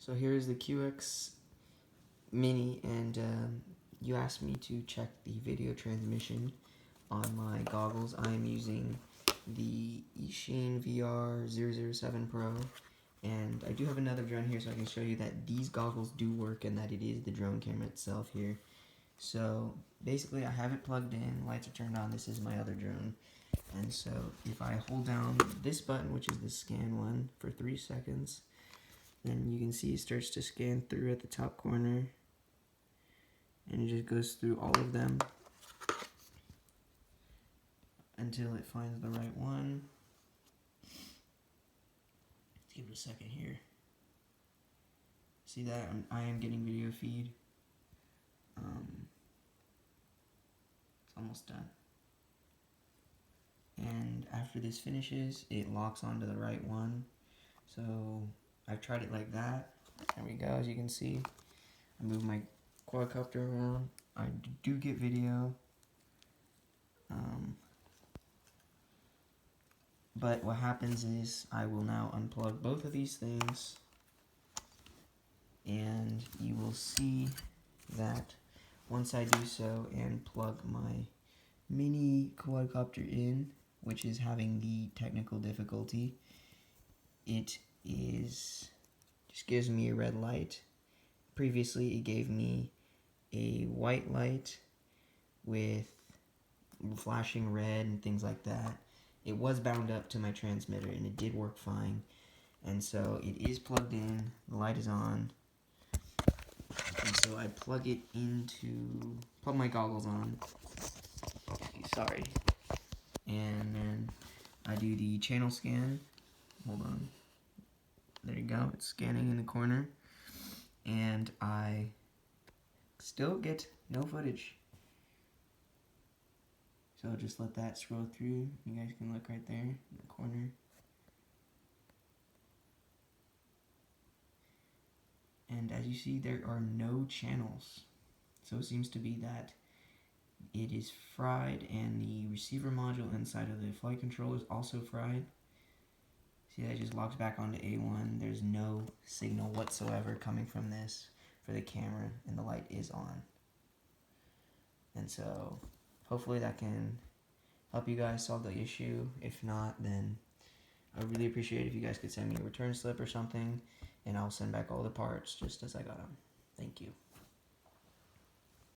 So here's the QX Mini, and you asked me to check the video transmission on my goggles. I am using the Eachine VR 007 Pro, and I do have another drone here so I can show you that these goggles do work and that it is the drone camera itself here. So basically I have it plugged in, lights are turned on, this is my other drone. And so if I hold down this button, which is the scan one, for 3 seconds, then you can see it starts to scan through at the top corner, and it just goes through all of them until it finds the right one. Let's give it a second here. See that? I am getting video feed. It's almost done. And after this finishes, it locks onto the right one. So I've tried it like that. There we go, as you can see. I move my quadcopter around. I do get video. But what happens is I will now unplug both of these things, and you will see that once I do so and plug my mini quadcopter in, which is having the technical difficulty, it just gives me a red light. Previously it gave me a white light with flashing red and things like that. It was bound up to my transmitter and it did work fine, and so it is plugged in, the light is on, and so I plug my goggles on, sorry, and then I do the channel scan. Hold on, there you go, it's scanning in the corner, and I still get no footage. So just let that scroll through. You guys can look right there in the corner. And as you see, there are no channels. So it seems to be that it is fried, and the receiver module inside of the flight controller is also fried. See, that just locks back onto A1. There's no signal whatsoever coming from this for the camera, and the light is on. And so hopefully that can help you guys solve the issue. If not, then I would really appreciate it if you guys could send me a return slip or something, and I'll send back all the parts just as I got them. Thank you.